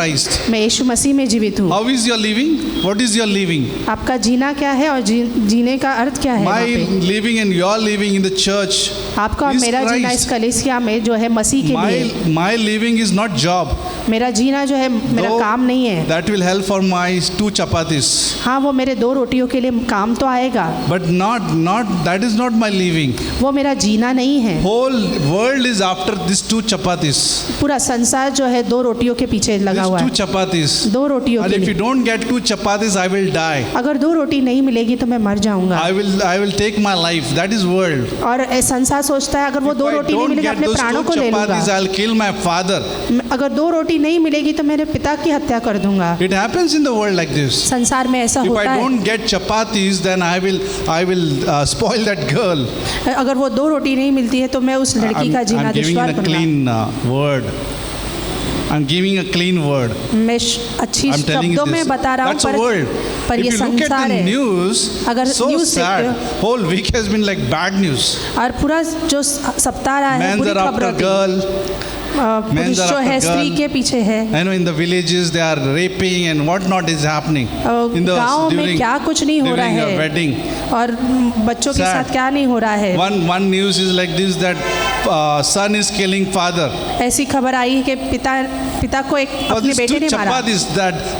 Christ. मैं यीशु मसीह में जीवित हूँ। How is your living? What is your living? आपका जीना क्या है और जीने का अर्थ क्या है? वहाँ My पे living and your living in the church आपका और is मेरा जीना Christ. इस कलीसिया में जो है मसीह के लिए। My living is not job. मेरा जीना जो है मेरा Though काम नहीं है। that will help for my 2 chapatis. हाँ, वो मेरे 2 रोटियों के लिए काम तो आएगा, But that is not my living. वो मेरा जीना नहीं है। Whole world is after these 2 chapatis. पूरा संसार जो है 2 रोटियों के पीछे लगा These हुआ 2 है। chapatis. 2 रोटियों And के if you लिए। don't get 2 chapatis, I will die. अगर 2 रोटी नहीं मिलेगी तो मैं मर जाऊंगा। I will take my life. That is world. और संसार सोचता है अगर वो 2 If I रोटी नहीं don't मिलेगी get अपने those प्राणों 2 को ले chapatis, लूंगा। I'll kill my father. अगर 2 रोटी नहीं मिलेगी तो मेरे पिता की हत्या कर दूंगा। It happens in the world like this. संसार में ऐसा If होता I है। don't get chapatis, then I will spoil that girl. अगर वो 2 रोटी नहीं मिलती है तो मैं उस लड़की का जीना I'm giving दुश्वार a करूंगा। clean word. I'm giving a clean word. मैं अच्छी I'm telling you शब्दों this. में बता रहा हूँ, That's a word. पर If ये you look at संसार the है। news, अगर so न्यूज़ sad. देखते Whole week has been like bad news. और पूरा जो सप्ताह रहा है Men बुरी are after खबरों की। girl. पुरुष जो है after स्त्री girl. के पीछे है। I know in the villages they are raping and what not is happening. In the गाँव में क्या कुछ नहीं हो रहा during a है wedding. और बच्चों के Sad. साथ क्या नहीं हो रहा है। One news is like this that son is killing father. ऐसी खबर आई है कि पिता को एक But अपने these बेटे 2 ने मारा। chapatis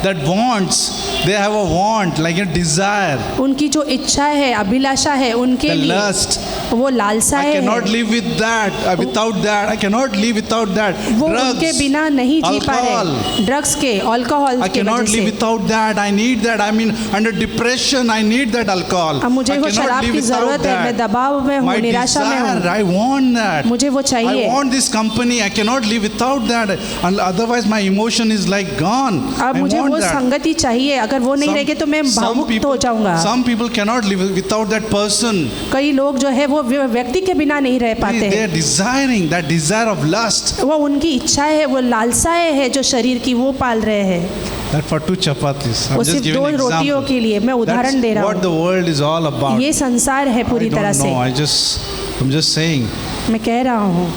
that wants, they have a want like a desire. उनकी जो इच्छा है, अभिलाषा है उनके The लिए, lust. वो लालसाएं I cannot हैं। live with that. Without that, I cannot live without that. वो उनके बिना नहीं जी पा alcohol. रहे। ड्रग्स के, अल्कोहल I के cannot वजह live से। without that. I need that. I mean, under depression, I need that alcohol. अब मुझे I वो cannot शराब live की without जरूरत है। मैं that. दबाव में हूँ, My निराशा में desire, हूँ। I want that. मुझे वो I चाहिए। want this company. I cannot live without that. And otherwise, my emotion is like gone. अब I मुझे want वो that. संगति चाहिए। अगर वो नहीं रहेगी तो मैं भावुक हो जाऊंगा। Some people cannot live without that person. कई लोग जो है वो व्यक्ति के बिना नहीं रह पाते They हैं। are desiring that desire of lust. वो उनकी इच्छाएं है, वो लालसाएं है जो शरीर की, वो पाल रहे हैं। That for 2 chapatis. I'm वो just सिर्फ giving 2 an रोटियों example. के लिए मैं उदाहरण दे That's रहा what हूँ। the world is all about. ये संसार है पूरी I तरह don't से। know. I'm just saying. मैं कह रहा हूँ।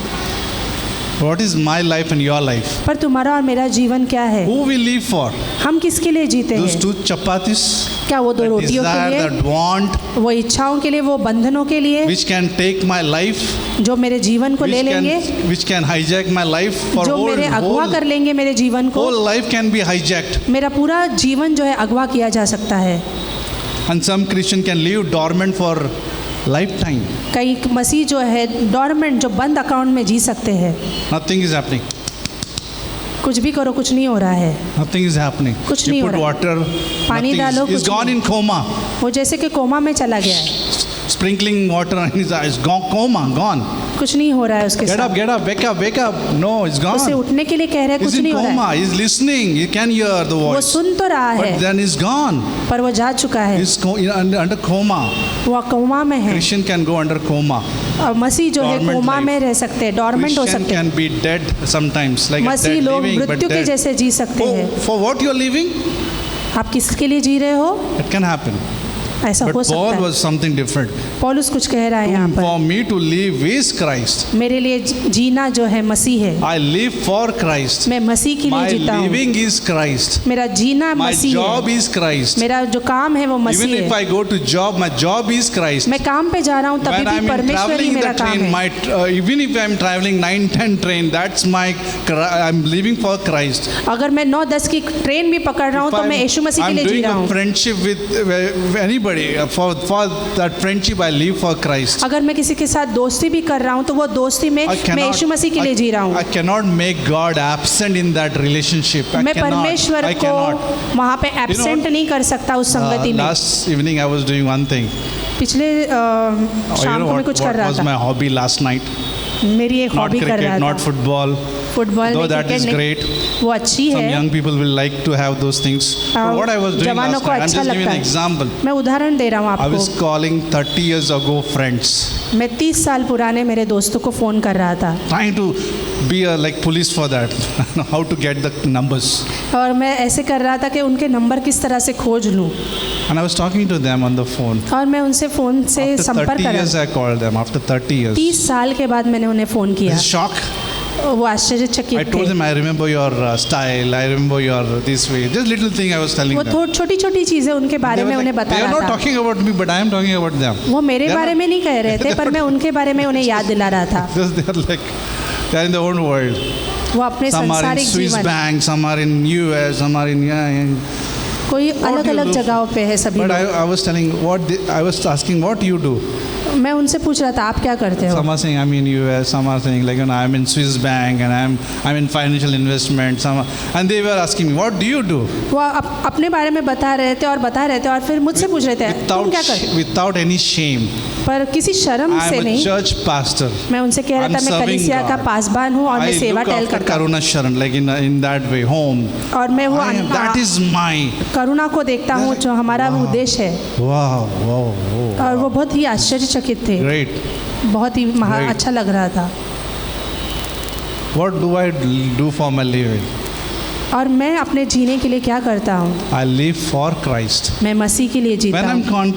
What is my life and your life? पर तुम्हारा और मेरा जीवन क्या है? Who we live for? हम किसके लिए जीते Those हैं? 2 chapatis? क्या वो 2 That रोटियों के desire, लिए, that want, वो इच्छाओं के लिए, वो बंधनों के लिए which can take my life, जो मेरे जीवन को ले लेंगे, which can hijack my life for जो मेरे अगवा कर लेंगे मेरे जीवन को। whole life can be hijacked. मेरा पूरा जीवन जो है अगवा किया जा सकता है। And some Christian can live dormant for lifetime. कई मसीह जो है डॉर्मेंट, जो बंद अकाउंट में जी सकते हैं। Nothing is happening. कुछ भी करो, कुछ नहीं हो रहा है। Nothing is happening. कुछ You नहीं हो put रहा। water. पानी nothing डालो, is कुछ gone नहीं। in coma. वो जैसे कि कोमा में चला गया है, Sprinkling water on his eyes. Gone, coma, gone. कुछ नहीं हो रहा है उसके Get साथ। up, get up, wake up, wake up. No, it's gone. उसे उठने के लिए कह रहे हैं, He's कुछ in नहीं हो रहा coma. है। He's listening. He can hear the वो voice. सुन तो रहा But है then he's gone. पर वो जा चुका है, He's under coma. वो कोमा में है। Christian can go under coma. और मसीह जो है Dormant कोमा life. में रह सकते हैं, डॉर्मेंट हो Christian सकते हैं। can be dead sometimes, like a Masih dead लोग living, but मृत्यु के dead. जैसे जी सकते हैं। For what you are living, आप किसके लिए जी रहे हो? it can happen. ऐसा But हो सकता Paul है। was something different. पौलुस कुछ कह रहा है यहाँ पर, For me to live is Christ. मेरे लिए जीना जो है मसीह है। I live for Christ. मैं मसीह के लिए My जीता हूँ। living is Christ. मेरा जीना My मसीह job है। is Christ. मेरा जो काम है वो Even मसीह if है। I go to job, my job is Christ. मैं काम पे जा रहा हूँ तभी When भी I'm परमेश्वर ही traveling in मेरा the काम train, है। even if I'm traveling 9-10 train, that's I'm living for Christ. अगर मैं 9-10 की ट्रेन भी पकड़ रहा हूँ तो मैं यीशु मसीह के I'm लिए जी doing रहा a हूँ। friendship with anybody. For that friendship, I live for Christ. अगर मैं किसी के साथ दोस्ती भी कर रहा हूँ तो वो दोस्ती में मैं यीशु मसीह के लिए जी रहा हूँ। I cannot make God absent in that relationship. मैं परमेश्वर को वहाँ पे एब्सेंट नहीं कर सकता उस संगति में। Last evening I was doing one thing. पिछले शाम को मैं कुछ कर रहा was था। my hobby last night? मेरी एक Not हॉबी कर रहा cricket, not था। football. फुटबॉल Though नहीं, that क्रिकेट is नहीं, great. वो अच्छी Some है। young people will like to have those things. But what I was doing जवानों last को night, I'm अच्छा just giving लगता an है। example. मैं उदाहरण दे रहा हूँ I was आपको। calling 30 years ago friends, मैं 30 साल पुराने मेरे दोस्तों को फ़ोन कर रहा था trying to be a like police for that. How to get the numbers. और मैं ऐसे कर रहा था कि उनके नंबर किस तरह से खोज लूँ। And I was talking to them on the phone. और मैं उनसे फ़ोन से After संपर्क 30 कर years रहा I called them. After 30 years. 30 साल के बाद मैंने उन्हें फ़ोन किया। This shock. वो I आश्चर्यचकित told थे। them, I remember your style, I remember your this way. Just little thing I was telling वो them. छोटी छोटी चीज़ें उनके बारे They में were उन्हें like, बता they are रहा not था। talking about me, but I am talking about them. वो मेरे They are बारे not- में नहीं कह रहे थे, पर मैं उनके बारे में उन्हें याद दिला रहा था। Just they are like, they are in their own world. वो अपने Some are in संसारिक Swiss जीवन, bank, some are in US, some are in yeah. कोई अलग you अलग do? जगहों पे है सभी But लोग। I was telling I was asking what you do. मैं उनसे पूछ रहा था आप क्या करते हो। Some are saying I'm in US, some are saying like I'm in Swiss bank and I'm in financial investment. And they were asking me what do you do? वो अपने बारे में बता रहे थे और फिर मुझसे पूछ रहे थे तुम क्या करते Without any shame. पर किसी शर्म से I'm a नहीं। church pastor. मैं उनसे कह रहा I'm था मैं serving कलीसिया का God. पासबान हूँ और मैं I सेवा look टहल after करता हूँ Karuna Sharan like in that way home. और मैं वो That is my करुणा को देखता हूँ जो हमारा उद्देश्य है। wow. और वो बहुत ही आश्चर्यचकित थे, Great. बहुत ही Great. अच्छा लग रहा था। What do I do for my living? और मैं अपने जीने के लिए क्या करता हूँ? I live for Christ. मैं मसीह के लिए जीता When I'm हूँ।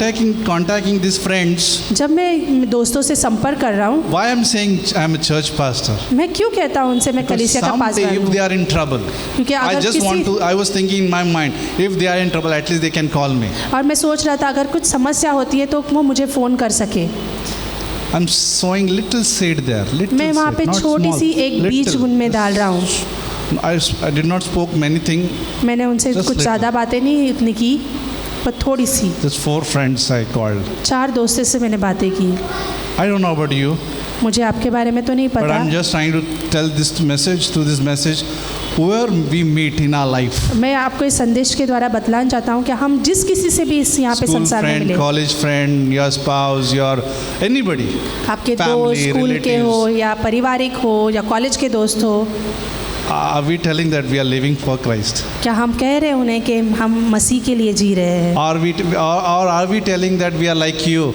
contacting these friends, जब मैं दोस्तों से संपर्क कर रहा हूँ, why I'm saying I'm a church pastor? मैं क्यों कहता हूँ उनसे मैं Because कलीसिया का someday पासबान if they हूँ? are in trouble, क्योंकि I अगर just want किसी to, I was thinking in my mind, if they are in trouble, at least they can call me. और मैं सोच रहा था अगर कुछ समस्या होती है तो वो मुझे फ़ोन कर सके। I'm sowing little seed there, little मैं वहाँ seed, पे not छोटी small, सी एक बीज little. उनमें डाल रहा हूँ। I did not spoke many things, मैंने उनसे Just कुछ little. ज़्यादा बातें नहीं इतनी की, पर थोड़ी सी। just 4 friends I called. 4 दोस्तों से मैंने बातें की। I don't know about you, मुझे आपके बारे में तो नहीं but पता, I'm just trying to tell this message, through this message, where we meet in our life. मैं आपको इस संदेश के द्वारा बतलाना चाहता हूँ कि हम जिस किसी से भी इस यहाँ पे School संसार में friend, मिले, college friend, your spouse, your anybody. आपके family, दोस्त स्कूल के हो relatives. या पारिवारिक हो या कॉलेज के दोस्त हो, Are we telling that we are living for Christ? क्या हम कह रहे हैं उन्हें कि हम मसीह के लिए जी रहे हैं? Or are we telling that we are like you?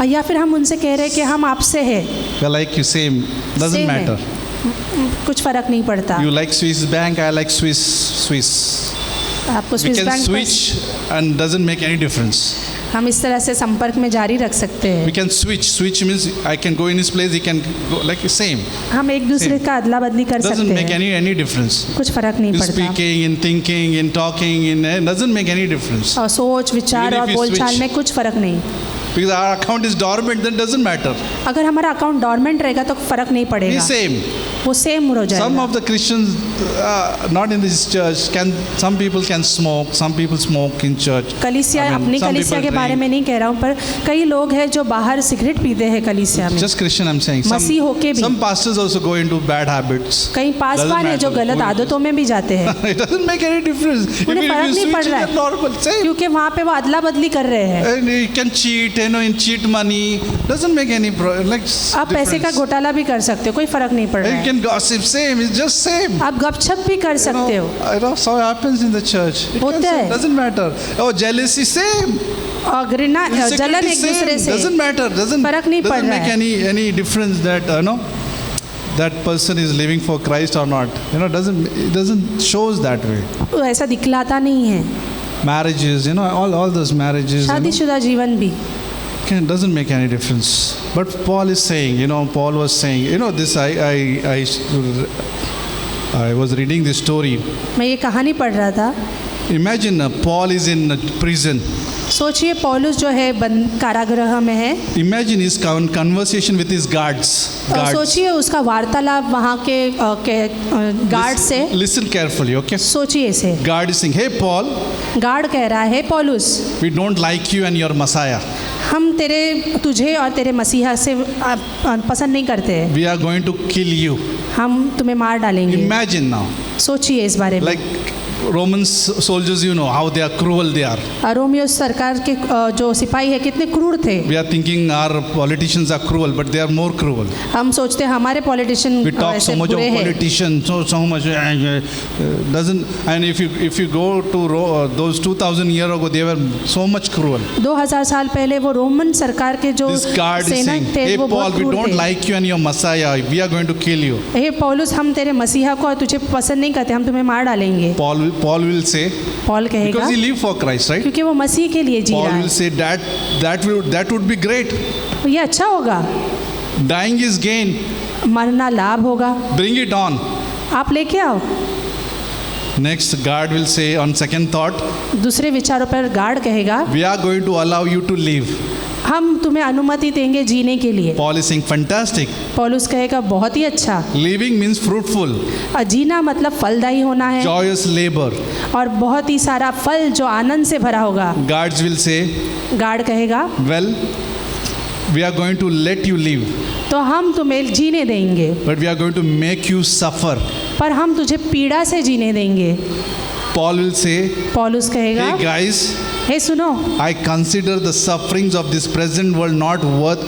या फिर हम उनसे कह रहे हैं कि हम आपसे हैं, We are like you, same. Doesn't Same है। matter. कुछ फ़र्क नहीं पड़ता। You like Swiss bank, I like Swiss. आपको We Swiss can bank switch and doesn't make any difference. हम इस तरह से संपर्क में जारी रख सकते We हैं। can switch. Switch means I can go in this place, he can go like same. हम एक दूसरे का अदला बदली कर Doesn't सकते make हैं, any difference. कुछ फ़र्क नहीं In पड़ता। speaking, in thinking, in talking, doesn't make any difference. और सोच विचार Even if और you बोलचाल switch. में कुछ फ़र्क नहीं। Because our account is dormant, then doesn't matter. अगर हमारा अकाउंट डॉर्मेंट रहेगा तो फ़र्क नहीं Be पड़ेगा, same. वो सेम हो Some जाएगा। of the Christians, not in this church, some people can smoke, some people smoke in church. कलीसिया I mean, अपनी some कलीसिया people के बारे drink. में नहीं कह रहा हूँ, पर कई लोग हैं जो बाहर सिगरेट पीते हैं कलीसिया में। Just Christian, I'm saying. मसीह होके भी। Some pastors also go into bad habits. कई पासवान Doesn't हैं जो matter गलत who it is. आदतों में भी जाते हैं, It doesn't make any difference. If उन्हें you फर्क नहीं switch, पड़ रहा it's है। normal. Same. क्योंकि वहाँ पे वो अदला बदली कर रहे हैं। And you can cheat, in cheat money. Doesn't make any आप पैसे का difference. घोटाला भी कर सकते हो, कोई फर्क नहीं पड़ रहा You है। can gossip, same. It's just same. आप गपशप भी कर सकते हो, I know so happens in the church. It होता है। doesn't matter. Oh, jealousy, same. और घृणा जलन Insecurity, एक दूसरे same. से Doesn't matter. फर्क नहीं पड़ Doesn't रहा make है। any difference that that person is living for Christ or not. It doesn't shows that way. वो ऐसा दिखलाता नहीं है। Marriages, all those marriages. शादीशुदा जीवन भी Doesn't make any difference. But Paul is saying, Paul was saying, this I was reading this story. मैं ये कहानी पढ़ रहा था। Imagine Paul is in prison. सोचिए पौलुस जो है कारागृह में है, Imagine his conversation with his guards. और सोचिए उसका वार्तालाप वहाँ के गार्ड से। Listen carefully, okay? सोचिए इसे। Guard is saying, hey Paul, guard कह रहा है पौलुस, we don't like you and your Messiah. हम तुझे और तेरे मसीहा से पसंद नहीं करते, We are going to kill you. हम तुम्हें मार डालेंगे। Imagine now, सोचिए इस बारे में। like Roman soldiers, how they are cruel they are. Romeo सरकार के जो सिपाही है कितने क्रूर थे। We are thinking our politicians are cruel, but they are more cruel. हम सोचते हैं हमारे पॉलिटिशियन We talk ऐसे so much of बुरे हैं। politicians, so much doesn't. And if you go to those 2000 years ago, they were so much cruel. 2000 साल पहले वो रोमन सरकार के जो This guard is saying, सेना थे hey वो Paul, बहुत we क्रूर don't थे। like you and your Messiah. We are going to kill you. हे पौलुस, हम तेरे मसीहा को और तुझे पसंद नहीं करते, हम तुम्हें मार डालेंगे। Paul will say, पॉल कहेगा, because he lived for Christ, right? क्योंकि वो मसीह के लिए जी Paul रहा will say that would be great. है, ये अच्छा होगा। Dying is gain. मरना लाभ होगा। Bring it on. आप लेके आओ। Next, God will say on second thought, दूसरे विचारों पर गार्ड कहेगा, we are going to allow you to live. हम तुम्हें अनुमति देंगे जीने के लिए। Paul is saying, fantastic. पौलुस कहेगा बहुत ही अच्छा। Living means fruitful, जीना मतलब फलदायी होना है joyous labor. और बहुत ही सारा फल जो आनंद से भरा होगा। Guards will say, गार्ड कहेगा, well, we are going to let you live, तो हम तुम्हें जीने देंगे, but we are going to make you suffer. पर हम तुझे पीड़ा से जीने देंगे। Paul will say, पौलुस कहेगा, hey guys, हे सुनो, I consider the sufferings of this present world not worth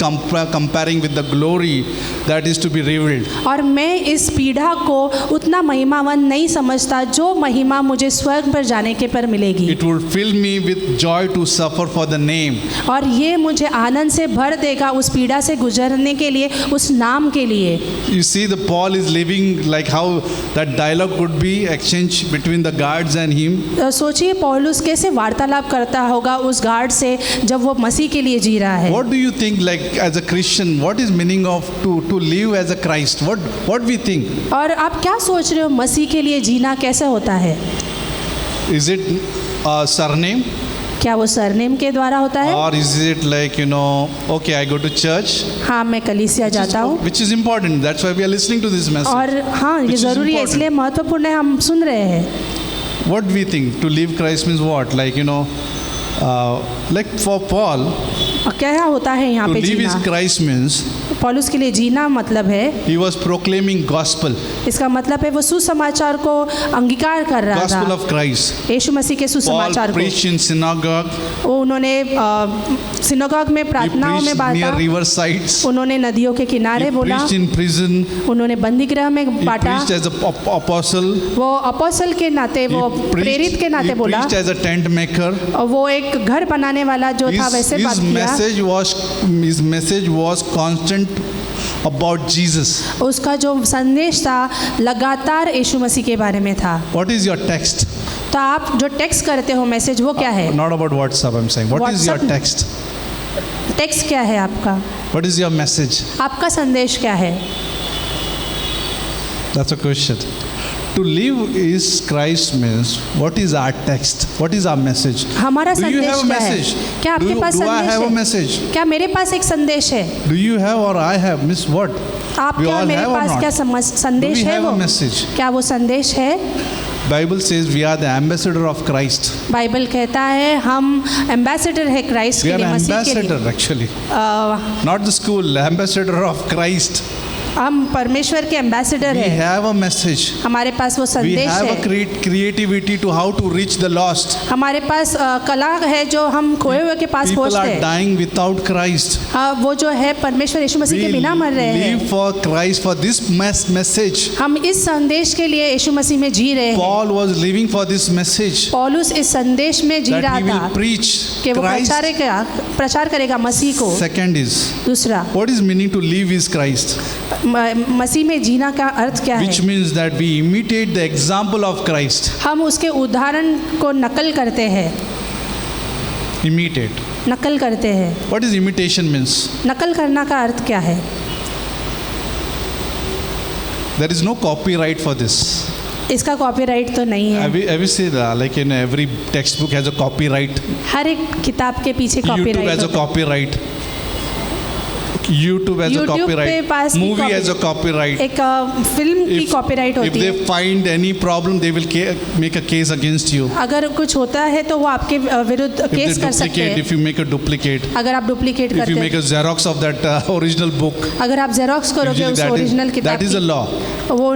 comparing with the glory that is to be revealed. और मैं इस पीड़ा को उतना महिमावान नहीं समझता जो महिमा मुझे स्वर्ग पर जाने के पर मिलेगी। It would fill me with joy to suffer for the name. और ये मुझे आनंद से भर देगा उस पीड़ा से गुजरने के लिए, उस नाम के लिए। You see, the Paul is living like how that dialogue could be exchanged between the guards and him. सोचिए पौलुस कैसे वार्तालाप करता होगा उस गार्ड से जब वो मसीह के लिए जी रहा है। What do you think, like as a Christian, what is meaning of to live as a Christ? What we think? और आप क्या सोच रहे हो मसीह के लिए जीना कैसे होता है? Is it a surname? क्या वो सरनेम के द्वारा होता है? Or is it like, okay, I go to church? हाँ, मैं कलीसिया जाता हूँ। Which is important. That's why we are listening to this message. और हाँ, ये ज़रूरी है, इसलिए महत्वपूर्ण है, हम सुन रहे हैं। What we think to live Christ means what? Like, like for Paul, क्या होता है यहाँ to पे live is Jeena? Christ means पौलुस के लिए जीना मतलब है, he was proclaiming gospel. इसका मतलब है वो सुसमाचार को अंगीकार कर रहा Gospel था, of Christ. यीशु मसीह के Paul सुसमाचार को। preached in synagogue. वो उन्होंने सिनागोग में He प्रार्थनाओं में preached near बांटा, river sides. उन्होंने नदियों के He किनारे बोला, preached in prison. उन्होंने बंदीगृह में He बांटा, preached as an apostle. वो अपोस्तल के नाते, वो प्रेरित के नाते He बोला, preached as a tent maker. और वो एक घर बनाने वाला जो था वैसे बात किया। His message was constant about Jesus. उसका जो संदेश था लगातार यीशु मसीह के बारे में था। What is your text? तो आप जो टेक्स्ट करते हो मैसेज वो क्या है? Not about WhatsApp, I'm saying. What is your WhatsApp- text? Text क्या है आपका? What is your message? आपका संदेश क्या है? That's a question. To live is Christ means what is our text? What is our message? हमारा Do you संदेश have a क्या है? message? क्या आपके पास Do I संदेश have a है? message? क्या मेरे पास एक संदेश है? Do you have or I have? Miss what? आप We क्या all मेरे have or पास not? क्या Do संदेश we है have वो? a message? क्या वो संदेश है? Bible says we are the ambassador of Christ. Bible कहता है हम एम्बेसडर है क्राइस्ट We के are लिए, मसीह के ambassador लिए। actually. A, Not the school, ambassador of Christ. हम परमेश्वर के एम्बेसडर We है, have a message. हमारे पास वो We संदेश have a है, creativity to how to reach the lost. हमारे पास कला है जो हम खोए हुए के पास People पहुंचते are हैं। dying without Christ. वो जो है परमेश्वर यीशु मसीह We के बिना मर रहे live हैं। for Christ for this message. हम इस संदेश के लिए यीशु मसीह में जी रहे हैं। Paul was living for this message पौलुस इस संदेश में जी that रहा he will था preach कि वो Christ. प्रचार करेगा मसीह को। Second is, दूसरा, what is meaning to live is Christ, मसीह में जीना का अर्थ क्या which है? means that we imitate the example of Christ. हम उसके उदाहरण को नकल करते हैं, Imitate. नकल करते हैं। What is imitation means? नकल करना का अर्थ क्या है? There is no copyright for this. इसका कॉपीराइट तो नहीं है। Have you seen like in every textbook has a copyright? हर एक किताब के पीछे YouTube कॉपीराइट has a होता है। copyright. YouTube has a YouTube पे copyright. पास भी Movie has a copyright. एक फिल्म की कॉपीराइट If होती they है। find any problem, they will make a case against you. अगर कुछ होता है तो वो आपके विरुद्ध If केस they कर सकते duplicate, हैं। if you make a duplicate, अगर आप डुप्लीकेट if करते you make हैं, a Xerox of that original book, अगर आप जेरोक्स करोगे usually उस ओरिजिनल that किताब is a की, law. वो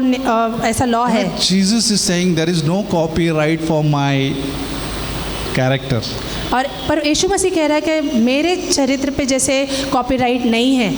ऐसा लॉ है। Jesus is saying there is no copyright for my character. और पर यीशु मसीह कह रहा है कि मेरे चरित्र पे जैसे कॉपीराइट नहीं है।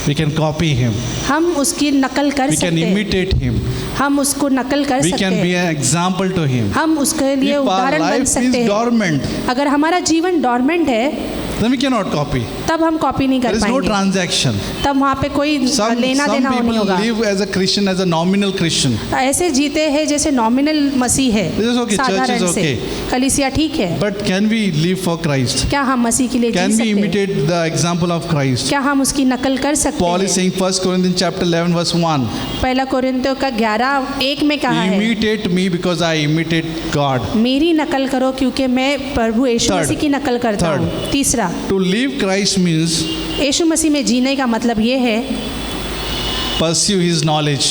We can copy him. हम उसकी नकल कर We can सकते हैं, imitate him. हम उसको नकल कर We सकते can be हैं, an example to him. हम उसके लिए If our उदाहरण बन life सकते is हैं। dormant, अगर हमारा जीवन डॉर्मेंट है then we cannot copy. तब हम कॉपी नहीं There कर is no पाएंगे, transaction. तब वहाँ पे कोई लेना Some देना नहीं people होगा। live as a Christian, as a nominal Christian. ऐसे जीते हैं जैसे नॉमिनल मसीह है, This is okay, church is साधारण से। okay. कलीसिया ठीक है, But can we live for Christ? क्या हम मसीह के लिए जी Can we सकते हैं? imitate the example of Christ? क्या हम उसकी नकल कर सकते Paul is हैं? saying 1 Corinthians chapter 11 verse 1. पहला कोरिन्थियों का 11:1 में कहा है, Imitate me because I imitate God. मेरी नकल करो क्योंकि मैं प्रभु यीशु Third. मसीह की नकल करता Third. हूँ। तीसरा, To live Christ means यीशु मसीह में जीने का मतलब ये है pursue his knowledge.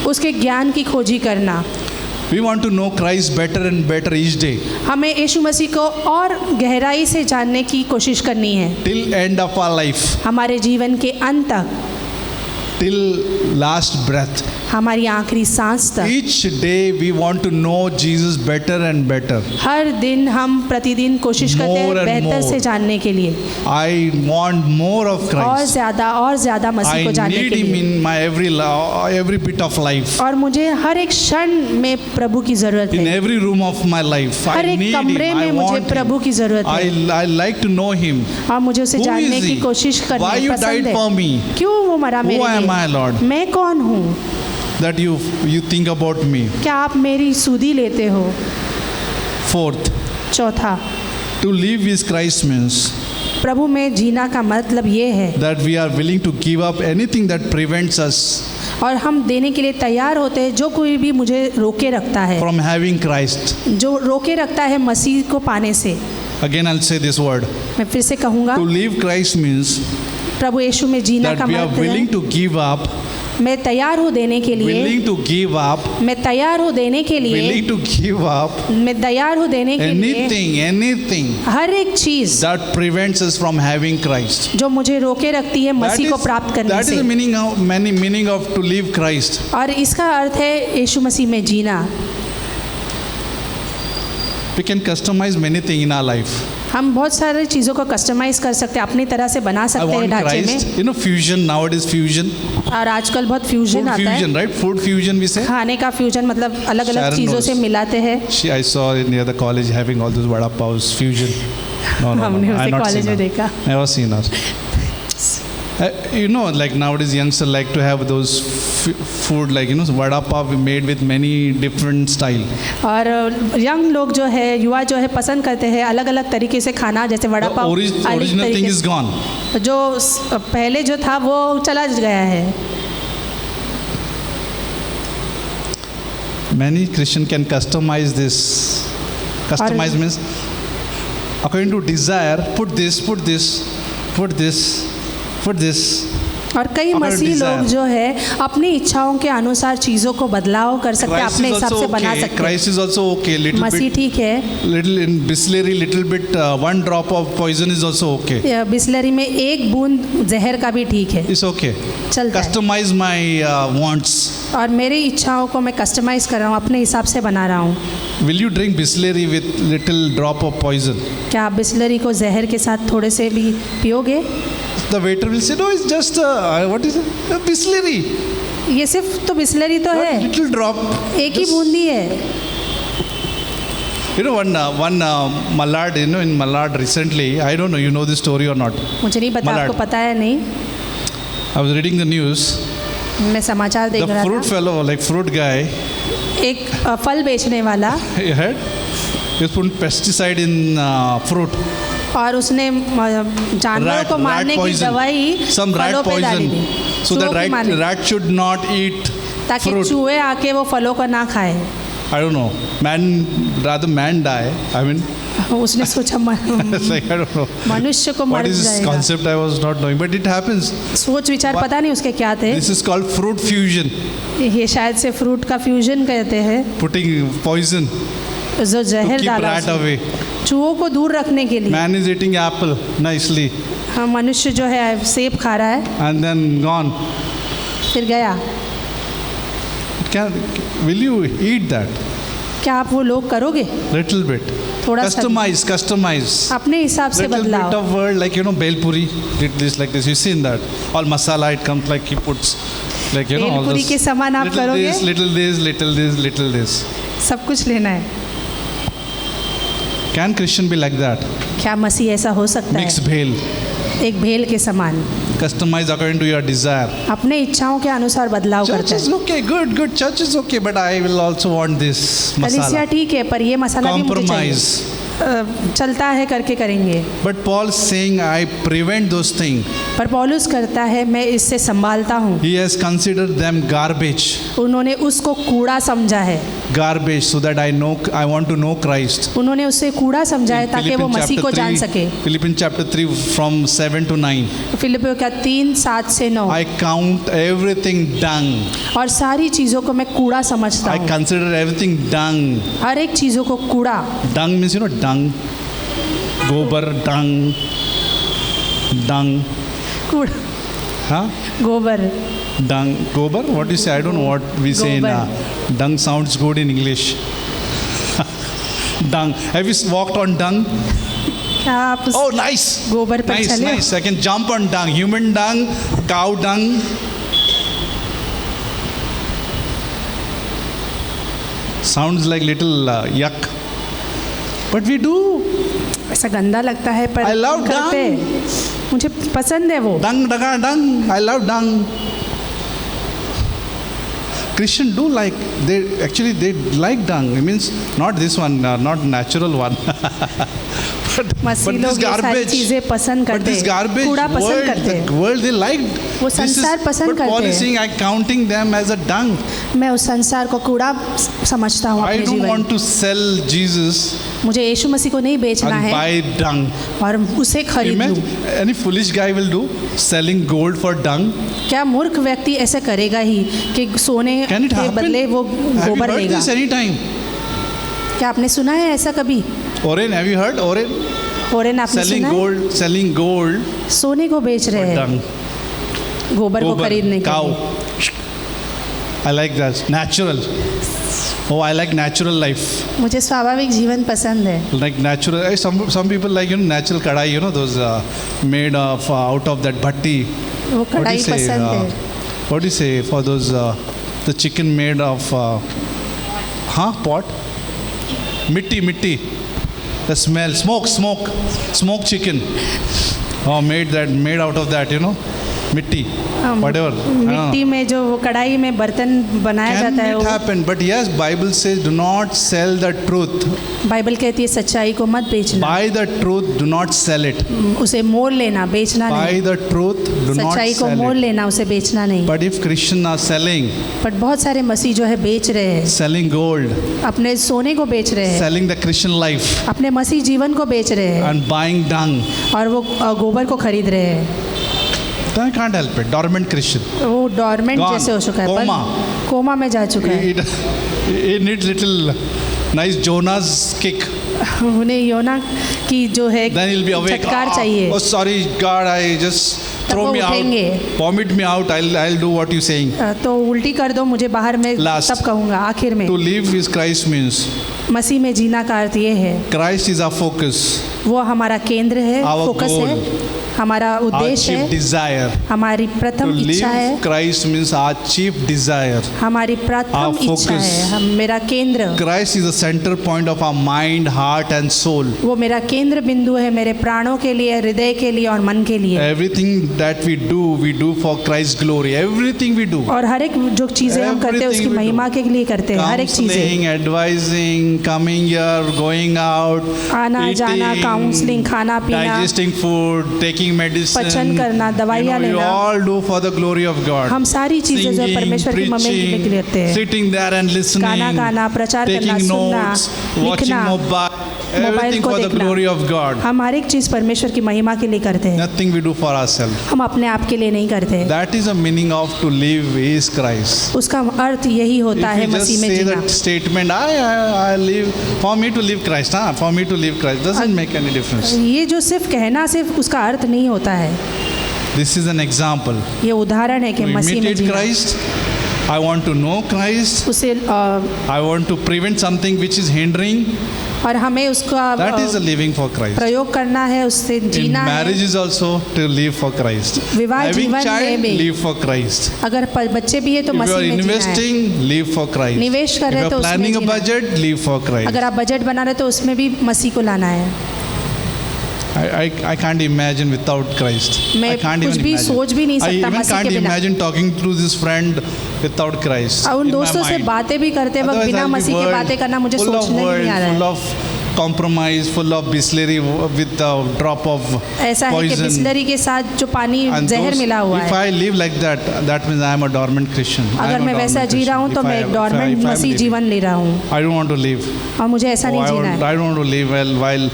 उसके ज्ञान की खोजी करना। We want to know Christ better and better each day हमें यीशु मसीह को और गहराई से जानने की कोशिश करनी है, till end of our life, हमारे जीवन के अंत तक, till last breath. हमारी आखिरी सांस तक। Each day we want to know Jesus better and better. हर दिन हम प्रतिदिन कोशिश करते हैं More and बेहतर more. से जानने के लिए, I want more of और Christ. ज़्यादा मसीह I को जानने need के him लिए। in my every bit of life. और मुझे हर एक क्षण में प्रभु की ज़रूरत In है, every room of my life. Her I एक need him. कमरे में I मुझे want प्रभु him. की ज़रूरत है, I like to know him. और मुझे उसे Who जानने is की he? कोशिश Why करनी you पसंद died for me? है। क्यों वो मरा Who मेरे am I, लिए? Lord? मैं कौन हूँ? That you think about me. क्या आप मेरी सुधि लेते हो? Fourth, चौथा, to live with Christ means प्रभु में जीना का मतलब ये है, that we are willing to give up anything that prevents us और हम देने के लिए तैयार होते हैं जो कोई भी मुझे रोके रखता है, from having Christ. जो रोके रखता है मसीह को पाने से। Again, I'll say this word. मैं फिर से कहूँगा, To live Christ means प्रभु यीशु में जीना that का we are मतलब willing है to give up, मैं तैयार हूँ देने के लिए, willing to give up, मैं तैयार हूँ देने के लिए, willing to give up मैं तैयार हूँ देने के लिए anything हर एक चीज़ that prevents us from having Christ. जो मुझे रोके रखती है मसीह को प्राप्त करने that is से। the meaning of to live Christ. और इसका अर्थ है यीशु मसीह में जीना। We can customize many things in our life. हम बहुत सारी चीज़ों को कस्टमाइज कर सकते हैं, अपनी तरह से बना I सकते हैं want ढांचे Christ. में। You know, fusion, nowadays fusion. और आजकल बहुत फ्यूजन Food आता है, fusion, right? Food fusion we say. खाने का फ्यूजन मतलब अलग अलग Sharon चीज़ों knows. से मिलाते हैं। I saw near the college having all those vada pavs fusion. No, हमने I've उसे not कॉलेज seen में her. देखा। Never seen her. You know, like nowadays youngsters like to have those food, like, you know, vada pav made with many different style. और young लोग जो है, युवा जो है, पसंद करते हैं अलग अलग तरीके से खाना, जैसे vada The pav. original thing is gone. जो पहले जो था वो चला गया है। Many Christian can customize this. Customize means according to desire, put this, put this, put this, put this. और कई According to मसीह लोग desire. जो है अपनी इच्छाओं के अनुसार चीज़ों को बदलाव कर सकते हैं, Christ अपने is हिसाब also से बना okay. सकते Christ is also okay. हैं। Little मसीह bit, ठीक है, little in Bisleri, little bit. One drop of poison is also okay. Bisleri में एक बूंद जहर का भी ठीक है, It's okay. चलता है। Customize my wants. और मेरी इच्छाओं को मैं कस्टमाइज कर रहा हूँ, अपने हिसाब से बना रहा हूँ। Will you drink Bisleri with little drop of poison? क्या आप बिस्लरी को जहर के साथ थोड़े से भी पियोगे? The waiter will say, no, it's just what is it? A Bisleri. ये सिर्फ तो बिस्लरी तो What है, little drop. एक ही Just- बूंदी है। You know, one Mallard, you know, in Mallard recently, I don't know, you know this story or not. मुझे नहीं पता, मलाड। आपको पता है नहीं? I was reading the news. मैं समाचार देख The रहा fruit था, fellow, like fruit guy, एक फल बेचने वाला, he had he put pesticide in fruit. और उसने जानवरों को मारने की दवाई some rat फलों पे डाली poison, थी, so चूहों that की मारने, rat should not eat ताकि fruit. चूहे आके वो फलों को ना खाए। I don't know, rather man die. I mean, उसने सोचा it's like, I don't know. मनुष्य को What मर is this जाएगा। concept? I was not knowing, but it happens. सोच विचार पता नहीं उसके क्या थे। This is called fruit fusion, ये शायद से फ्रूट का फ्यूजन कहते हैं, putting poison जो to जहर keep डाला rat उसने, away. चूहों को दूर रखने के लिए। Man is eating apple nicely हाँ, मनुष्य जो है सेब खा रहा है, and then gone. फिर गया। Will you eat that? क्या आप वो लोग करोगे? Little bit. थोड़ा सा Customize. अपने हिसाब से Little bit बदलाव। of word, like, you know, Bel Puri did this like this. You seen that? All masala, it comes like he puts Like, you know, all bhelpuri this, के समान आप little करोगे, this, little this, little this, little this. सब कुछ लेना है। Can Christian be like that? क्या मसीह ऐसा हो सकता Mix है? bhel, एक भेल के समान customize according to your desire. अपने इच्छाओं के अनुसार बदलाव Church करता is है। okay, good. Church is okay, but I will also want this कलीसिया masala. ठीक है, पर ये मसाला भी मुझे चाहिए। Compromise. चलता है करके करेंगे। But Paul is saying, I prevent those things. पर पौलुस करता है, मैं इससे संभालता हूँ। He has considered them garbage, उन्होंने उसको कूड़ा समझा है। garbage, so that I want to know Christ. उन्होंने उससे कूड़ा समझा है ताकि वो मसीह को जान सके। Philippians chapter 3 from 7 to 9. फिलिपियों का 3:7 से 9। I count everything dung. और सारी चीज़ों को मैं कूड़ा समझता I हूँ। consider everything dung. हर एक चीज़ों को कूड़ा। Dung means, you know, dung. Gobar, dung. कूड़ा, Huh? गोबर। Dung. Gobar? What do you say? I don't know what we say in Gobar. dung sounds good in English. Dung. Have you walked on dung? क्या आप उस Oh, nice. गोबर पर Nice, चले हो? nice. I can jump on dung. Human dung, cow dung. Sounds like little yuck. But we do. ऐसा गंदा लगता है पर I love करते dung. हैं। मुझे पसंद है वो। Dung, dung. I love dung. Christian do like, they like dung. It means not this one, not natural one. but Masih this लोग ये सारी garbage. चीजें पसंद But करते this हैं, garbage कूड़ा पसंद world, करते हैं। the world they like. वो This is- संसार पसंद but Paul करते is हैं। saying, I'm counting them as a dung. मैं उस संसार को कूड़ा समझता हूँ I अपने don't जीवन want to sell Jesus मुझे यीशु मसीह को नहीं बेचना and है buy dung. और उसे खरीद लूँ। Imagine, any foolish guy will do selling gold for dung. क्या मूर्ख व्यक्ति ऐसे करेगा ही कि सोने Can it के happen? बदले वो Have you गोबर heard लेगा? this anytime? क्या आपने सुना है ऐसा कभी? Oren, have you heard? Oren? Oren आपने Selling सुना है? gold, selling gold सोने को बेच रहे for हैं dung. गोबर को Gobar, खरीदने के cow. लिए। I like that. Natural. Oh, I like natural life. मुझे स्वाभाविक जीवन पसंद है। Like natural. Some people like, you know, natural kadai, you know, those made of out of that bhatti. वो What do कढ़ाई you say? पसंद है। What do you say for those the chicken made of pot? Mitti. The smell, smoke chicken. Oh, made out of that, you know, mitti. Whatever. I don't know. मिट्टी में जो वो कढ़ाई में बर्तन बनाया Can जाता है it वो happen? But yes, Bible says, do not sell the truth. Bible कहती है सच्चाई को मत बेचना, Buy the truth, do not sell it. उसे मोल लेना, बेचना Buy नहीं। the truth, do not सच्चाई को sell मोल it. लेना, उसे बेचना नहीं। But if Christians are selling but बहुत सारे मसीह जो है बेच रहे हैं, gold, अपने सोने को बेच रहे हैं, selling the Christian life, अपने मसीह जीवन को बेच रहे हैं and buying dung, और वो गोबर को खरीद रहे हैं। then I can't help it. Dormant Christian. वो डॉर्मेंट Gone. जैसे हो चुका है, Coma. कोमा में जा चुका है। It needs little nice Jonah's kick. उन्हें योना की जो है Then he'll be awake. झटकार चाहिए। Oh, sorry, God, I just throw वो me out. उठेंगे। Vomit me out. I'll do what you're saying. तो उल्टी कर दो मुझे बाहर में, Last. तब कहूँगा आखिर में। To live is Christ means. मसीह में जीना का अर्थ ये है, Christ is our focus, वो हमारा केंद्र है, Our फोकस goal. है, हमारा our उद्देश्य chief है, desire. हमारी To प्रथम इच्छा है, live Christ means our chief desire. हमारी प्रथम Our इच्छा focus. है, हम मेरा केंद्र, Christ is the center point of our mind, heart, and soul. वो मेरा केंद्र बिंदु है मेरे प्राणों के लिए, हृदय के लिए और मन के लिए। Everything that we do for Christ's glory. Everything we do. और हर एक जो चीज़ें हम करते हैं उसकी Everything we do. महिमा के लिए करते हैं, हर एक चीज़ें, Counseling, advising, coming here, going out, आना जाना, काउंसलिंग, खाना पीना, digesting food, taking medicine. पचन करना, दवाइयाँ you लेना। all do for the glory of God. हम सारी चीज़ें जो Singing, परमेश्वर की महिमा के लिए करते हैं। sitting there and listening, गाना गाना, प्रचार करना, taking सुनना, notes, watching लिखना, mobile, मोबाइल everything को for the देखना। glory of God. हम हर एक चीज़ परमेश्वर की महिमा के लिए करते हैं, Nothing we do for ourselves. हम अपने आप के लिए नहीं करते। That is the meaning of to live is Christ. उसका अर्थ यही होता है If you just मसीह में say Jeena. that statement, I live, for me to live Christ, for me to live Christ, doesn't make any difference. ये जो सिर्फ कहना सिर्फ उसका अर्थ नहीं होता है, This is an example. ये उदाहरण है कि To मसीह में imitate Jeena, Christ, I want to know Christ. उसे I want to prevent something which is hindering. और हमें उसका That is a living for Christ. प्रयोग करना है, उससे In जीना है। marriage is also to live for Christ. विवाह Having जीवन child, में live for Christ. अगर बच्चे भी है तो If you are मसीह में जीना है। investing, live for Christ. निवेश कर If रहे you हैं are तो उसमें planning a जीना है। budget, live for Christ. अगर आप बजट बना रहे हैं तो उसमें भी मसीह को लाना है। I can't imagine without Christ. मैं I can't कुछ even भी imagine. सोच भी नहीं I सकता even मसीह can't के बिना। imagine talking to this friend without Christ. और उन in my दोस्तों से mind. बातें भी करते वक्त Otherwise, बिना I'll be मसीह के world बातें करना मुझे full of सोचने ही world, नहीं आ रहा full है। of compromise, full of Bisleri with a drop of ऐसा है कि poison. बिस्लरी के साथ जो पानी And जहर those- मिला हुआ if है। I live like that, that means I am a dormant Christian. I अगर am a मैं वैसा dormant जी रहा हूँ Christian. तो If मैं I- एक if I- dormant if I am Masih living. जीवन ले रहा हूँ I don't want to live. और मुझे ऐसा नहीं जीना है। I don't want to live while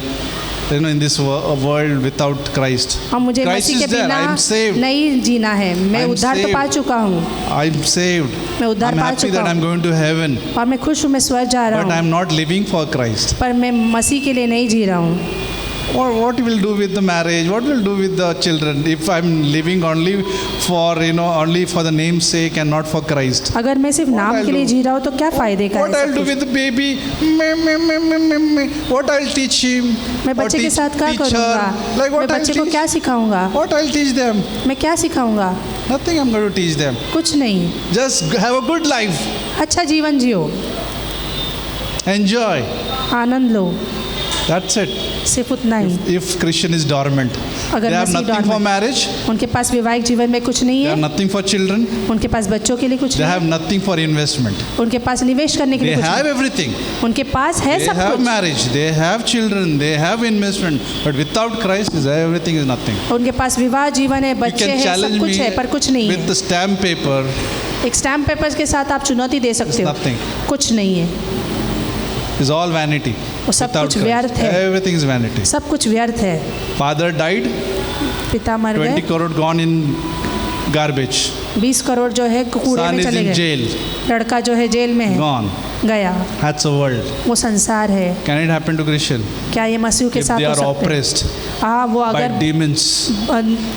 in this world without Christ. और मुझे Christ मसीह के is there. बिना I am saved. नहीं जीना है। मैं I'm उद्धार तो saved. पा चुका हूँ, I am saved. मैं उद्धार I'm पा happy चुका that I'm हूँ going to heaven. और मैं खुश हूँ, मैं स्वर्ग जा रहा But हूँ, I'm not living for Christ. पर मैं मसीह के लिए नहीं जी रहा हूँ। What will do with the marriage? What will do with the children if I'm living only for the name's sake and not for Christ? अगर मैं सिर्फ नाम I'll के लिए do? जी रहा हूँ तो क्या फायदे का What है I'll सब do कुछ? with the baby? Me. What I'll teach him? मैं Or बच्चे के teach- साथ क्या teach her? करूँगा? Like मैं what I'll बच्चे को teach? क्या सिखाऊंगा? What I'll teach them? मैं क्या सिखाऊंगा? Nothing I'm going to teach them. कुछ नहीं। Just have a good life. अच्छा जीवन जियो, Enjoy. Anand low, That's it. सिर्फ उतना ही। If Christian is dormant, अगर they have Masih nothing for dormant- marriage. उनके पास वैवाहिक जीवन में कुछ नहीं They have है, nothing for children. उनके पास बच्चों के लिए कुछ They नहीं have है, nothing for investment. उनके पास निवेश करने के They लिए कुछ have नहीं, everything. उनके पास है They सब have कुछ। marriage. They have children. They have investment. But without Christ, everything is nothing. उनके पास विवाह जीवन है, You बच्चे can हैं, challenge सब कुछ me है, पर कुछ नहीं with है। the stamp paper. एक स्टैम्प पेपर्स के साथ आप चुनौती दे सकते हो, nothing. कुछ नहीं है, It's all vanity. वो सब Without कुछ Christ. व्यर्थ है। Everything is vanity. सब कुछ व्यर्थ है। Father died. पिता मर 20 गए, crore gone in garbage. 20 crore जो है कूड़े Son में is चले in गए, jail. लड़का जो है जेल में है, Gone. गया। That's the world. वो संसार है। Can it happen to Christian? क्या ये मसीह के If साथ they हो are सकते हैं? oppressed हाँ, वो by अगर demons.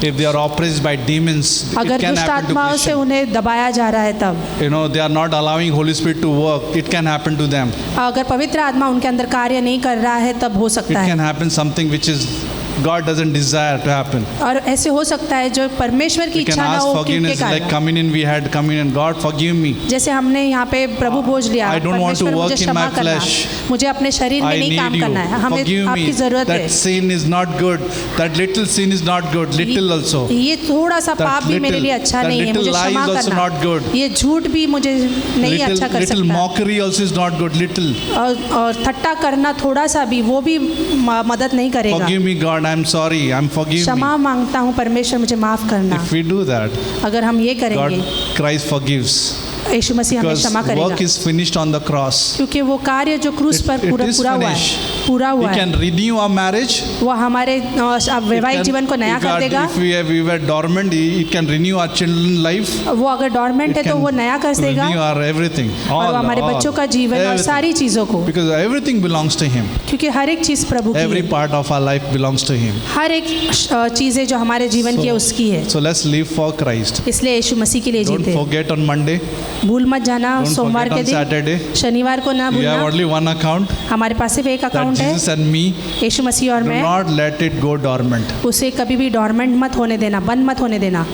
If they are oppressed by demons, it अगर can दुष्ट happen to आत्माओं से Christian. उन्हें दबाया जा रहा है तब, They are not allowing Holy Spirit to work. It can happen to them. अगर पवित्र आत्मा उनके अंदर कार्य नहीं कर रहा है तब हो It सकता है। can happen something which is God doesn't desire to happen. और ऐसे हो सकता है जो परमेश्वर की We can इच्छा ना ask हो कि उनके forgiveness like कारण, communion. We had communion. God forgive me. जैसे हमने यहाँ पे प्रभु भोज लिया, I don't want to परमेश्वर work मुझे in क्षमा my करना, flesh. मुझे अपने शरीर में I नहीं need काम you. करना है, हमें Forgive me. आपकी जरूरत है। That sin is not good. That little sin is not good. Little also. ये थोड़ा सा That पाप भी मेरे little- लिए अच्छा that नहीं है, little मुझे lie क्षमा is also करना। not good. ये झूठ भी मुझे नहीं अच्छा कर Little सकता। mockery also is not good. Little. और ठट्टा करना थोड़ा सा भी, वो भी मदद नहीं करेगा। Forgive me, God. I'm sorry. Forgive क्षमा me. मांगता हूँ परमेश्वर, मुझे माफ करना। If we do that, अगर हम ये God, करेंगे, Christ forgives. यीशु मसीह हमें Because क्षमा करेगा, work is finished on the cross. क्योंकि वो कार्य जो क्रूस पर It पूरा is हुआ है, finished. पूरा We हुआ है, can renew our marriage. वो हमारे वैवाहिक जीवन को नया कर देगा। If we were dormant, it can renew our children's life. वो अगर डॉर्मेंट है It तो वो can नया कर देगा, renew our everything. और All, वो हमारे all. बच्चों का जीवन और Everything. सारी चीज़ों को, Because everything belongs to Him. क्योंकि हर एक चीज़ प्रभु की Every है, part of our life belongs to Him. हर एक चीज़ें जो हमारे जीवन की है उसकी है। So let's live for Christ. इसलिए यीशु मसीह के लिए Don't जीते। forget on Monday. भूल मत जाना, Don't सोमवार forget के on दिन, Saturday. शनिवार को ना We have भूलना। only one account. हमारे पास सिर्फ एक That अकाउंट है, Jesus and me. यीशु मसीह और Do मैं। not let it go dormant. उसे कभी भी डॉर्मेंट मत होने देना, बंद मत होने देना,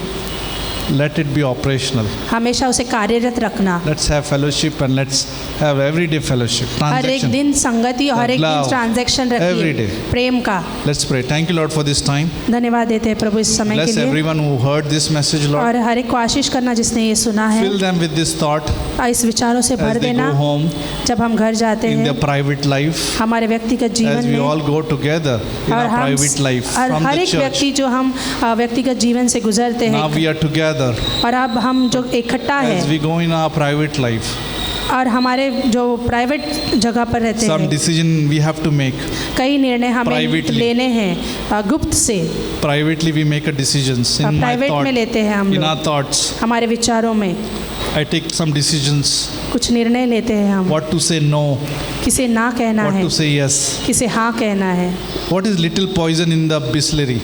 Let it be operational. हमेशा उसे कार्यरत रखना। Let's have fellowship and let's have everyday fellowship. हर एक Transaction. दिन संगति और हर एक दिन Love. Transaction Every day. रखिए, प्रेम का। Let's pray. Thank you, Lord, for this time. धन्यवाद देते हैं प्रभु इस समय के Bless लिए, everyone who heard this message, Lord. और हर एक को आशीष करना जिसने ये सुना है, Fill them with this thought इस विचारों से भर as they देना। go home जब हम घर जाते in their हैं, private life, हमारे व्यक्तिगत जीवन as we में, all go together in और our हम private life और from हर the एक church. व्यक्ति जो हम व्यक्तिगत जीवन से गुजरते Now हैं, we are together और अब हम जो इकट्ठा as है we go in our private life. और हमारे जो प्राइवेट जगह पर रहते Some हैं, decision we have to make. कई निर्णय हमें Privately. लेने हैं गुप्त से, Privately we make a decisions in my private में thought, लेते हैं हम in our लोग, thoughts. हमारे विचारों में। I take some decisions कुछ निर्णय लेते हैं हम, what to say no, किसे ना कहना what है, to say yes. किसे हाँ कहना है। What is little poison in the distillery?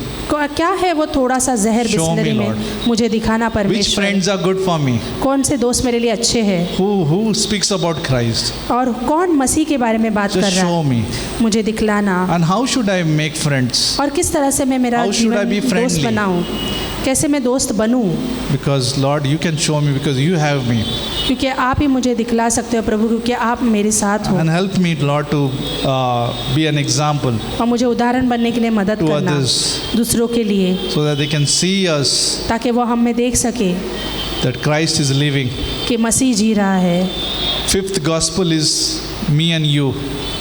क्या है वो थोड़ा सा जहर Show me, बिस्लरी में, Lord. मुझे दिखाना Which परमेश्वर। friends are good for me? कौन से दोस्त मेरे लिए अच्छे हैं Who speaks about Christ? और कौन मसीह के बारे में बात कर Just रहा show है, me. मुझे दिखलाना। And how should I make friends? और किस तरह से मैं मेरा How should I जीवन be दोस्त friendly? बनाऊं, कैसे मैं दोस्त बनूं, Because Lord, you can show me because you have me. क्योंकि आप ही मुझे दिखला सकते हो प्रभु, क्योंकि आप मेरे साथ हो। And help me, Lord, to be an example और मुझे उदाहरण बनने के लिए मदद to करना others दूसरों के लिए, so that they can see us ताकि वो हम में देख सके that Christ is living. कि मसीह जी रहा है। Fifth gospel is me and you.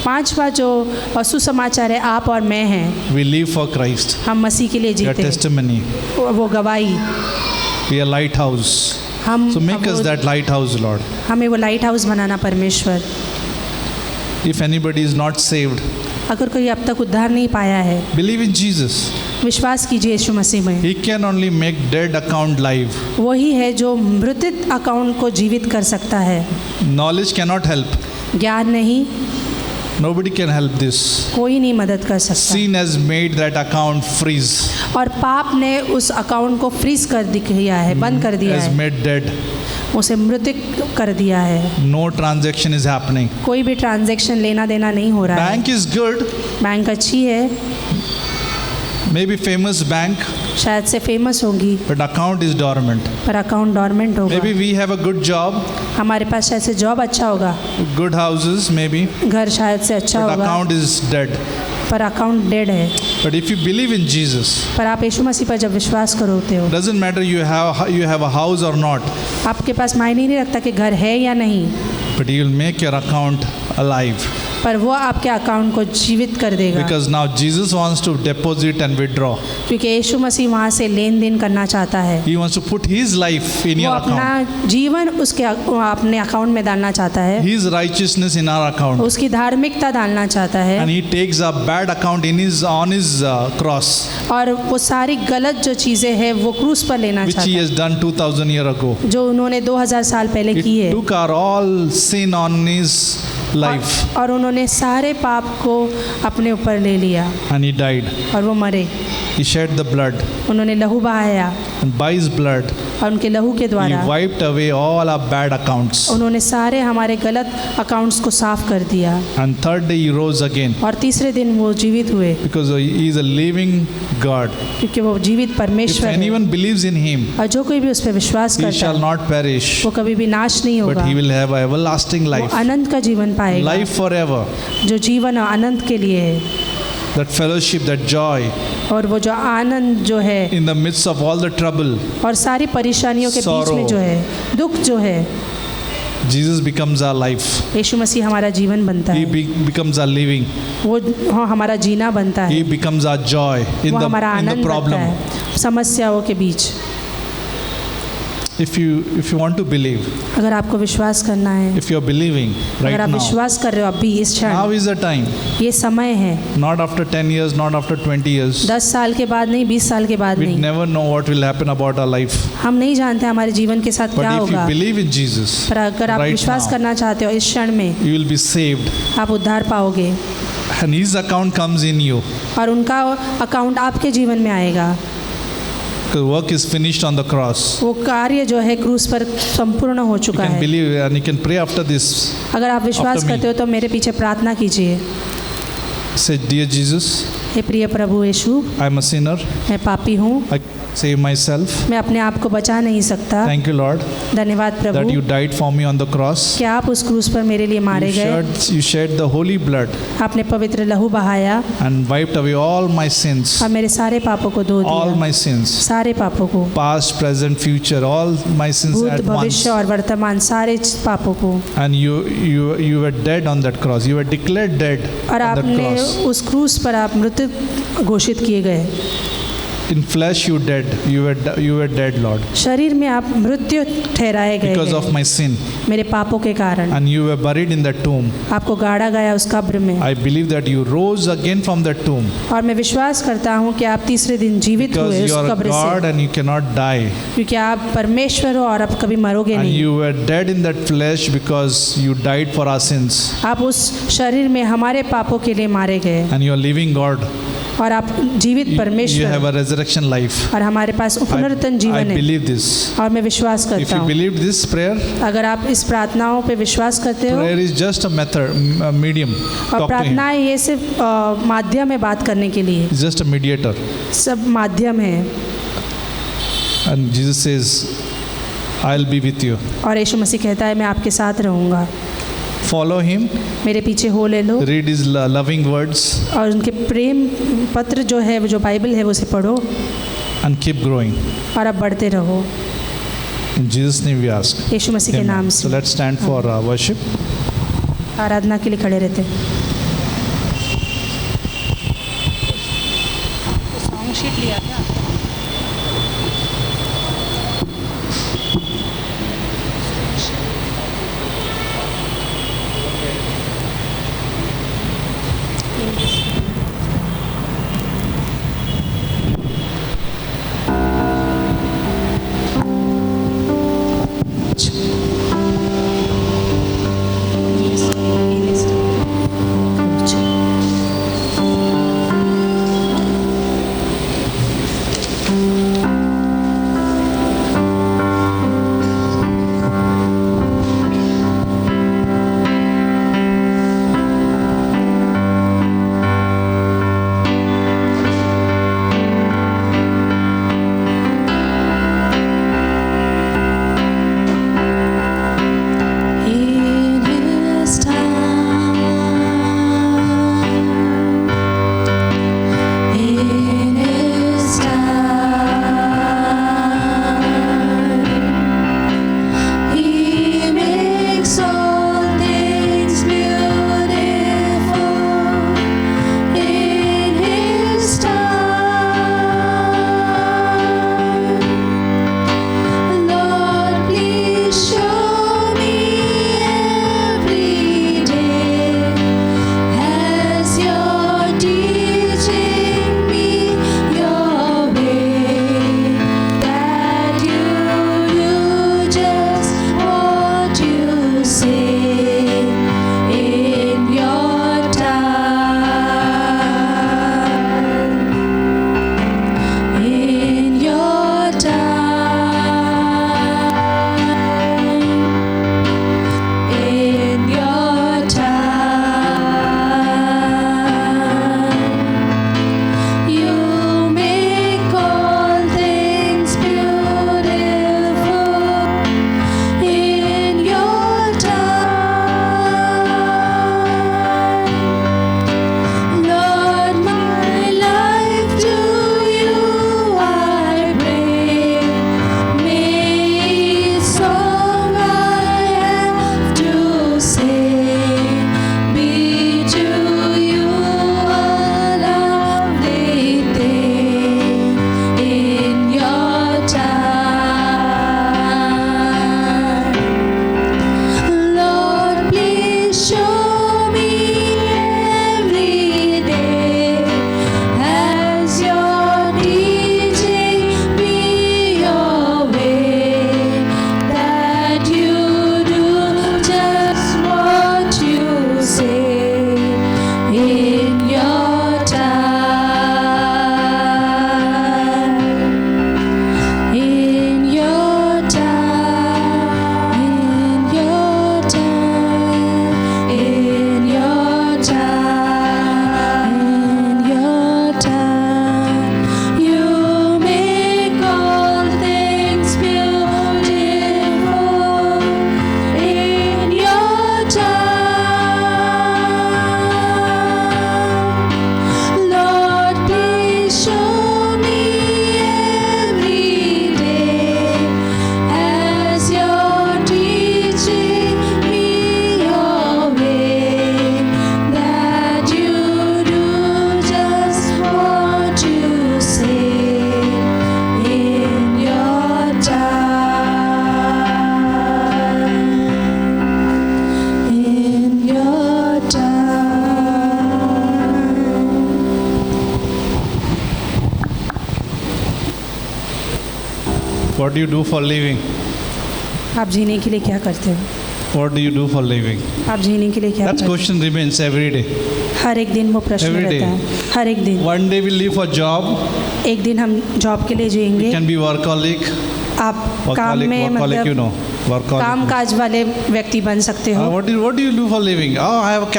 पांचवा जो सुसमाचार है, आप और मैं हैं, We live for Christ. हम मसीह के लिए Your जीते हैं, testimony. वो गवाही We are lighthouse. हम So make us that lighthouse, Lord. हमें वो लाइट हाउस बनाना परमेश्वर। If anybody is not saved, अगर कोई अब तक उद्धार नहीं पाया है, believe in Jesus. विश्वास कीजिए यीशु मसीह में। He can only make dead account live. वही है जो मृत अकाउंट को जीवित कर सकता है। Knowledge cannot help. ज्ञान नहीं, Nobody can help this. कोई नहीं मदद कर सकता। Sin has made that account freeze, और पाप ने उस अकाउंट को फ्रीज कर दिया है, बंद कर दिया has है, made dead. उसे मृतिक कर दिया है। No transaction is happening. कोई भी ट्रांजैक्शन लेना देना नहीं हो रहा है। Bank is good, बैंक अच्छी है, maybe famous bank, शायद से फेमस होगी, but account is dormant. पर अकाउंट डॉर्मेंट होगा। Maybe we have a good job, हमारे पास शायद से जॉब अच्छा होगा, good houses maybe, घर शायद से अच्छा but होगा, account is dead. पर अकाउंट डेड है। But if you believe in Jesus, पर आप यीशु मसीह पर जब विश्वास करोते हो, doesn't matter you have a house or not, आपके पास मायने नहीं रखता कि घर है या नहीं, but He will make your account alive. पर वो आपके अकाउंट को जीवित कर देगा। Because now Jesus wants to deposit and withdraw. क्योंकि यीशु मसीह वहाँ से लेन देन करना चाहता है, He wants to put His life in वो your account. अपना जीवन उसके अपने अकाउंट में डालना चाहता है, His righteousness in our account. उसकी धार्मिकता डालना चाहता है, And He takes a bad account on His cross, और वो सारी गलत जो चीज़ें हैं वो क्रूस पर लेना which चाहता He है, has done 2000 years ago. जो उन्होंने 2000 साल पहले की He है। took our all sin on His life, और उन्होंने सारे पाप को अपने ऊपर ले लिया and He died. और वो मरे। He shed the blood, उन्होंने लहू बहाया and by His blood, और उनके लहू के He द्वारा wiped away all our bad accounts. उन्होंने सारे हमारे गलत अकाउंट्स को साफ कर दिया। And third day He rose again, और तीसरे दिन वो जीवित हुए, because He is a living God. क्योंकि वो जीवित If परमेश्वर है, anyone believes in Him, और जो कोई भी उस पर विश्वास he करता shall है not perish, वो कभी भी नाश नहीं but होगा, he will have a everlasting वो life, अनंत का जीवन पाएगा, life forever. जो जीवन अनंत के लिए है। That fellowship, that joy और वो जो आनंद जो है in the midst of all the trouble, और सारी परेशानियों के बीच में Sorrow. जो है, दुख जो है, Jesus becomes our life. यीशु मसीह हमारा जीवन बनता He है, becomes our living. वो हमारा जीना बनता He है, becomes our joy in वो the हमारा in the आनंद बनता problem. है समस्याओं के बीच। If you want to believe, अगर आपको विश्वास करना है, if you are believing अगर right आप now, विश्वास कर रहे हो अभी इस now क्षण, is the time. ये समय है, Not after 10 years, not after 20 years. 10 साल के बाद नहीं, 20 साल के बाद We नहीं, never know what will happen about our life. हम नहीं जानते हमारे जीवन के साथ क्या But if you होगा। believe in Jesus, पर अगर आप right विश्वास now, करना चाहते हो इस क्षण में, you will be saved, आप उद्धार पाओगे and His account comes in you. और उनका अकाउंट आपके जीवन में आएगा। The work is finished on the cross. वो कार्य जो है क्रूस पर संपूर्ण हो You चुका can है। believe and you can pray after this. अगर आप विश्वास After me. करते हो तो मेरे पीछे प्रार्थना कीजिए। Say, Dear Jesus, हे प्रिय प्रभु यीशु, I am a sinner. मैं पापी हूँ, I can't save myself. मैं अपने आप को बचा नहीं सकता। Thank you, Lord, धन्यवाद that Prabhu you died for me on the cross. कि आप उस क्रूस पर मेरे लिए मारे गए, You shed the holy blood आपने पवित्र लहू बहाया and wiped away all my sins. और मेरे सारे पापों को धो All दिया, my sins. सारे पापों को, Past, present, future, all my sins भूत at once. भविष्य और वर्तमान सारे पापों को। And you were dead on that cross. You were declared dead और on that आपने cross. उस क्रूस पर आप मृत घोषित किए गए। In flesh you dead. You were dead, Lord, शरीर में आप मृत्यु ठहराए गए because of हैं my sin. मेरे पापों के कारण। And you were buried in that tomb. आपको गाड़ा गया उस कब्र में। I believe that you rose again from that tomb. और मैं विश्वास करता हूँ कि आप तीसरे दिन जीवित Because हुए you उस are कब्र God से, and you cannot die. क्योंकि आप परमेश्वर हो और आप कभी मरोगे And नहीं। you were dead in that flesh because you died for our sins. आप उस शरीर में हमारे पापों के लिए मारे गए And you are living God. और आप जीवित You have परमेश्वर a resurrection life. और हमारे पास पुनरुत्थान I जीवन है believe this. और मैं विश्वास If करता you हूँ। believe this prayer, अगर आप इस प्रार्थनाओं पे विश्वास करते हो prayer is just a method, a medium. और Talk to him. प्रार्थनाएं ये सिर्फ माध्यम है बात करने के लिए, It's just a mediator. सब माध्यम है। And Jesus says, I'll be with you. और यीशु मसीह कहता है मैं आपके साथ रहूँगा, Follow him. मेरे पीछे हो ले लो Read his loving words और उनके प्रेम पत्र जो है, वो जो बाइबल है, वो उसे पढ़ो and keep growing. और अब बढ़ते रहो। In Jesus' name we ask. यीशु मसीह के Amen. नाम So से let's stand for worship. आराधना के लिए खड़े रहते हैं। सॉन्ग शीट लिया क्या? What do you do for living? आप जीने के लिए क्या करते हो? What do you do for living? आप जीने के लिए क्या That करते question remains every day. हो? हर एक दिन वो प्रश्न Every रहता day. है, हर एक दिन। One day we live for job. एक दिन हम जॉब के लिए It जिएंगे। can be workaholic. आप काम में Workaholic, you मतलब know. Workaholic. काम काज वाले व्यक्ति बन सकते हो। What do you do for living? Oh, I have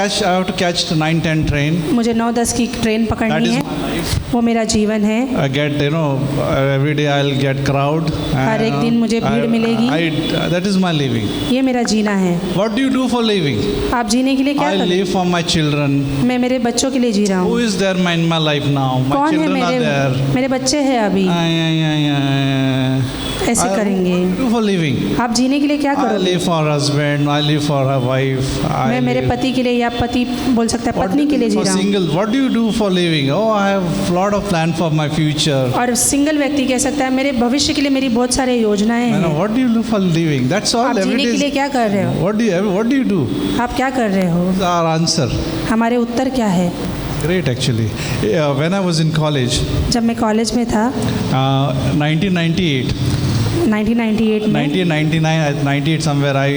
to catch the 9:10 train. मुझे 9-10 की ट्रेन That पकड़नी is है, my life. वो मेरा जीवन है। I get, every day I'll get crowd. हर एक दिन मुझे भीड़ मिलेगी। That is my living. ये मेरा जीना है। What do you do for living? आप जीने के लिए क्या I करते live for my children. हो? मैं मेरे बच्चों के लिए जी रहा Who हूँ। is there in my life now? My कौन है children are there. मेरे बच्चे हैं अभी, ऐसे करेंगे। What do you do for living? आप जीने के लिए क्या I करोगे? live for husband. I live for a wife. मैं मेरे पति के लिए, या पति बोल सकता है पत्नी के लिए जी for रहा हूँ। single. What do you do for living? Oh, I have lot of plan for my future. और सिंगल व्यक्ति कह सकता है मेरे भविष्य के लिए मेरी बहुत सारे योजनाएं Man, हैं। what do you do for living? That's all. आप Every जीने के लिए day. क्या कर रहे हो? What do you do? आप क्या कर रहे हो? Our answer. हमारे उत्तर क्या है? Great, actually. When I was in college, जब मैं कॉलेज में था 1998, 1998 में 1999, 98 somewhere, I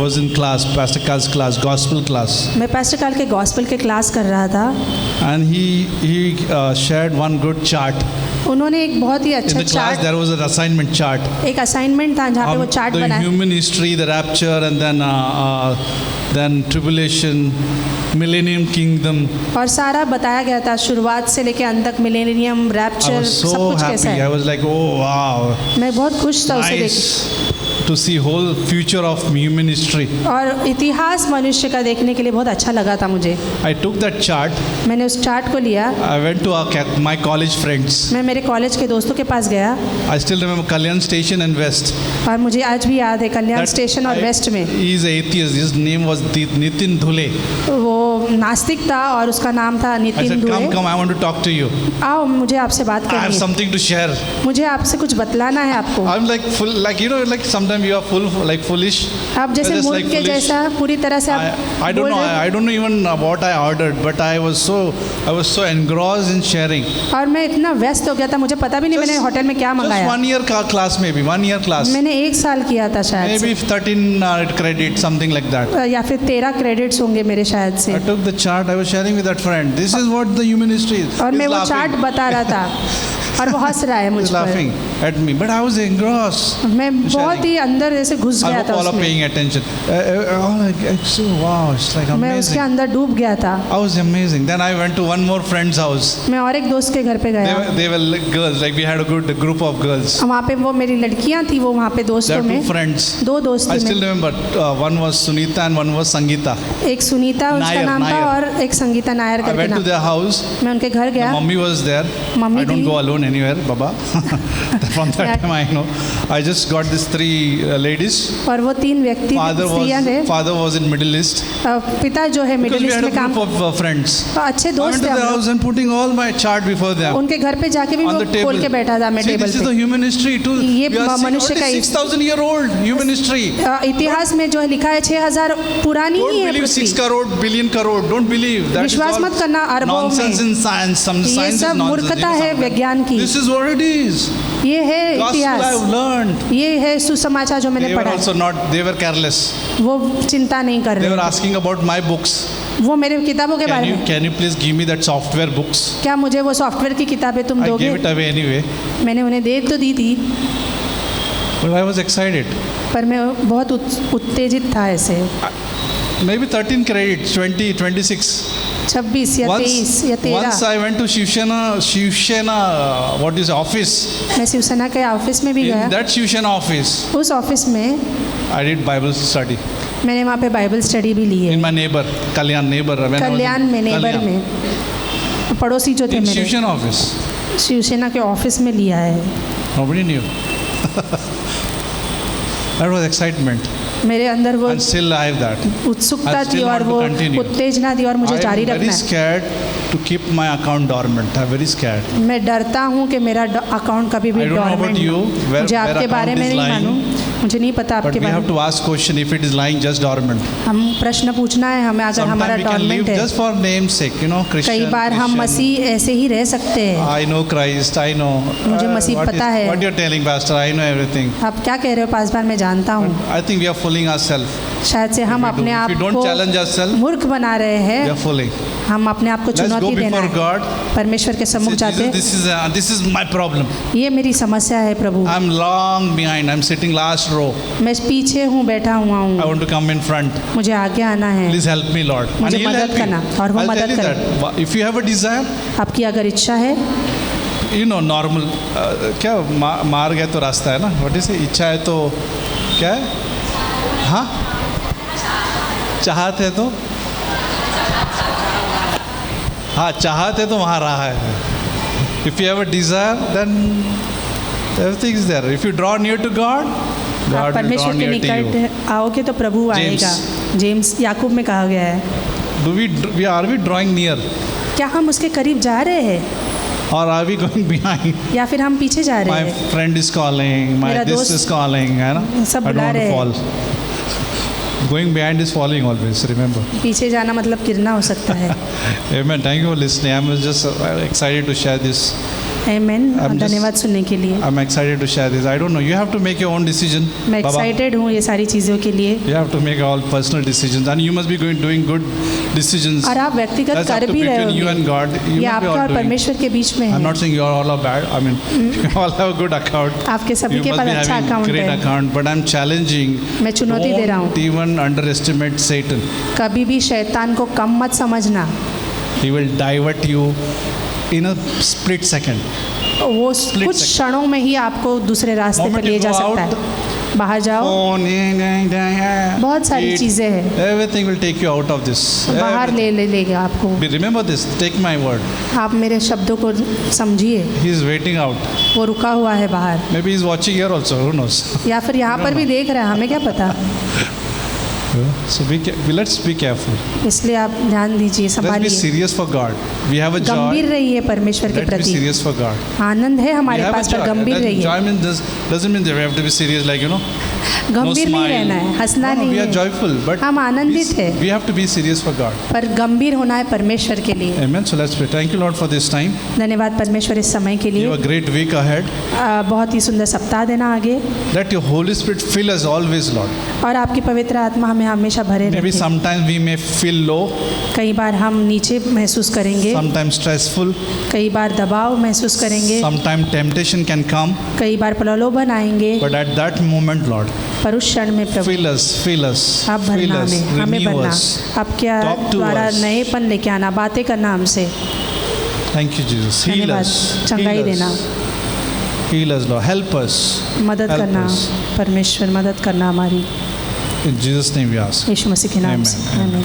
was in class, Pastor Carl's class, gospel class, मैं पास्टर काल के गॉस्पेल के क्लास कर रहा था। and he shared one good chart. उन्होंने एक बहुत ही In अच्छा the class, chart, there was an assignment chart. एक असाइनमेंट था जहाँ पे वो चार्ट the बनाया human history, the rapture, and then tribulation, millennium kingdom. और सारा बताया गया था, शुरुआत से लेके अंत तक, मिलेनियम, I रैप्चर, was सब so कुछ कैसा happy. I है। was like, oh wow, मैं बहुत खुश था उसे देख nice to see whole future of human history. और इतिहास मनुष्य का देखने के लिए बहुत अच्छा लगा था मुझे। I took that chart. मैंने उस चार्ट को लिया, I went to my college friends. मैं मेरे कॉलेज के दोस्तों के पास गया, I still remember Kalyan Station and West. और मुझे आज भी याद है कल्याण That स्टेशन और वेस्ट में he is an atheist. His name was Nitin Dhule. वो नास्तिक था और उसका नाम था I Nitin said, Dubey. come, I want to talk to you. आओ, मुझे आपसे बात I have करनी है, something to share. मुझे आपसे कुछ बतलाना है आपको। I'm like full, like sometimes you are foolish. आप जैसे Just मूर्ख like के foolish. जैसा पूरी तरह से आप I don't बोल know. रहे हो। I don't know even what I ordered, but I was so engrossed in sharing. और मैं इतना व्यस्त हो गया था, मुझे पता भी नहीं मैंने होटल में क्या Just मंगाया। 1 year class, maybe 1 year class, मैंने 1 साल किया था शायद maybe 13 credit, something like that. या फिर 13 क्रेडिट्स होंगे मेरे शायद से। I took the chart. I was sharing with that friend. This is what the human history is. और He's मैं वो laughing. चार्ट बता रहा था और वो हंस रहा है मुझ He's पर। laughing at me, but I was engrossed. मैं बहुत ही अंदर जैसे घुस I गया hope था all are उसमें, paying attention. So wow, it's like मैं उसके amazing. अंदर डूब गया था। I was amazing. Then I went to one more friend's house. मैं और एक दोस्त के घर पे गया, They were like girls. Like we had a good group of girls. वहाँ पे वो मेरी लड़कियाँ थी, वो वहाँ पे There दोस्तों are two में friends. 2 दोस्त I थी still मेरी। remember. One was Sunita and one was Sangeeta. एक सुनीता उसका नायर, नाम था नायर। और एक संगीता नायर I करके went to नाम। their house. मैं उनके घर The गया, mummy was there. Mummy I don't थी। go alone anywhere, Baba. From that Yeah. time I know. I just got these 3 ladies. और वो 3 व्यक्ति स्त्रियाँ थे। Father was in Middle East. पिता जो है Because middle we east had a में काम, group of friends. अच्छे I went दोस्त to थे their हम house and putting all my chart before लोग। them. उनके घर पे जाके भी On वो the table. खोल के बैठा था मैं See, table this is the पे। human history too. ये We are seeing मनुष्य का already 6,000-year-old human history. इतिहास में जो है लिखा है 6000 पुरानी Don't ही है believe 6 Prithvi. crore, billion crore. Don't believe. That is विश्वास all मत करना अरबों nonsense में। in science. Some ये science is सब nonsense. मूर्खता है विज्ञान की। This is what it is. ये है Gospel I have इतिहास, learned. ये है सुसमाचार जो मैंने They were पढ़ा also not. They were careless. है। वो चिंता नहीं कर They were रहे, asking about my books. वो मेरे किताबों के बारे में। Can you please give me that software books? क्या मुझे वो सॉफ्टवेयर की किताबें तुम I दोगे? gave it away anyway. मैंने उन्हें दे तो दी थी, But I was excited. पर मैं बहुत उत्तेजित था ऐसे। Maybe 13 credits, 20, 26. 26 या 23 या Once 13 I went to Shivsena, what is office? मैं शिवसेना के ऑफिस में भी In गया। that Shivsena office, उस ऑफिस में I did Bible study. मैंने वहाँ पे बाइबल स्टडी भी ली है, In my neighbor, Kalyan neighbor. when I was in कल्याण में, नेबर Kalyan. में, पड़ोसी जो थे In मेरे, Shivsena office. शिवसेना के ऑफिस में लिया है। Nobody knew. That was excitement. मेरे अंदर वो And still I have that. उत्सुकता I थी still और want to वो continue. उत्तेजना थी और मुझे I जारी am very रखना है। scared to keep my account dormant. I'm very scared. मैं डरता हूँ कि मेरा अकाउंट कभी भी I don't know about dormant you, मुझे where आपके बारे account में is नहीं lying. मालूम, मुझे नहीं पता But आपके we बारे have में। to ask question if it is lying just dormant. हम प्रश्न पूछना है हमें, अगर हमारा Sometimes we can live dormant है। just for name's sake, you know, Christian. कई बार हम Christian. मसीह ऐसे ही रह सकते हैं। I know Christ, I know. मुझे मसीह What पता है। What you're telling, Pastor? I know everything. आप क्या कह रहे हो पासवान, मैं जानता हूँ। I think we are fooling ourselves. शायद से हम If we अपने do- आप if we don't challenge को ourselves, मूर्ख बना रहे we are हैं। fooling. हम अपने आप को Let's go चुनौती देना before है। God. परमेश्वर के सम्मुख Say, जाते Jesus, this is my problem. ये मेरी समस्या है प्रभु, I'm long behind. I'm sitting last row. मैं पीछे हूँ, बैठा हुआ I हूँ, want to come in front. मुझे आगे आना है। Please help me, Lord. And मुझे He'll मदद help you. करना, और वो I'll मदद tell you that. If you have a desire, आपकी अगर इच्छा है, you know, normal. क्या मार्ग है तो रास्ता है ना. What is it? इच्छा है तो क्या है? हाँ. चाहत है तो हाँ, चाहत है तो वहाँ राह है. If you have a desire, then everything is there. If you draw near to God, आप God will draw परमेश्वर के near to you. निकट आओगे तो प्रभु आएगा। जेम्स याकूब में कहा गया है। Are we drawing near, क्या हम उसके करीब जा रहे हैं or are we going behind? या फिर हम पीछे जा रहे My हैं? friend is calling, my मेरा this दोस्त is calling, है ना? सब I don't बुला want to रहे fall. हैं। Going behind is falling always. Remember. पीछे जाना मतलब गिरना हो सकता है। Amen. Thank you for listening. I'm just excited to share this. Amen. I'm just- धन्यवाद सुनने के लिए। I'm excited to share this. I don't know. You have to make your own decision. मैं Baba. एक्साइटेड हूँ ये सारी चीज़ों के लिए। You have to make all personal decisions, and you must be doing good decisions. और आप व्यक्तिगत That's up कर to भी रहे between you and होंगे। God. You ये must be आपका all और doing. परमेश्वर के बीच में I'm है। not saying you all are bad. I mean, you all have a good account. आपके सभी You के must पास be अच्छा having अकाउंट great है। account, but I'm challenging. मैं चुनौती दे रहा हूँ। Don't even underestimate Satan. कभी भी शैतान को कम मत समझना। He will divert you in a split second. वो कुछ second. क्षणों में ही आपको दूसरे रास्ते Moment पर ले you जा go सकता out, है। बाहर जाओ, Phone, बहुत सारी eat, चीज़ें हैं। everything will take you out of this. बाहर ले लेगा आपको। Remember this. Take my word. आप मेरे शब्दों को समझिए। He is waiting out. वो रुका हुआ है बाहर, Maybe he's watching here also. Who knows? या फिर यहाँ पर भी देख रहा है, हमें क्या पता। So let's be careful. इसलिए आप ध्यान दीजिए, Let's be संभालिए। serious for God. We have a गंभीर joy. रहिए परमेश्वर के Let's be प्रति। serious for God. आनंद है We हमारे have a पास, पर joy. गंभीर That रहिए। joy doesn't mean that we have to be serious, like, you know. No गंभीर नहीं smile. रहना है, हंसना No, नहीं we are है। joyful, but हम आनंदित हैं, we have to be serious for God. पर गंभीर होना है परमेश्वर के लिए। Amen. So let's pray. Thank you, Lord, for this time. धन्यवाद परमेश्वर इस समय के You लिए। have a great week ahead. बहुत ही सुंदर सप्ताह देना आगे, Let your Holy Spirit fill us always, Lord. और आपकी पवित्र आत्मा हमें हमेशा भरे Maybe रखे। sometimes we may feel low, कई बार हम नीचे महसूस करेंगे, sometimes stressful, कई बार दबाव महसूस करेंगे, sometimes temptation can come. कई बार प्रलोभन आएंगे, But at that moment, Lord, पर उस क्षण में प्रभु fill us, आप fill भरना us, हमें, हमें renew भरना, us. आपके Talk to द्वारा us. नएपन लेके आना, बातें करना हमसे। Thank you, Jesus. Heal धन्यवाद, us. चंगाई Heal देना, us. Heal us, Lord. Help us. मदद Help करना, us. परमेश्वर मदद करना हमारी। In Jesus' name we ask. यीशु मसीह के नाम से, Amen. आमीन।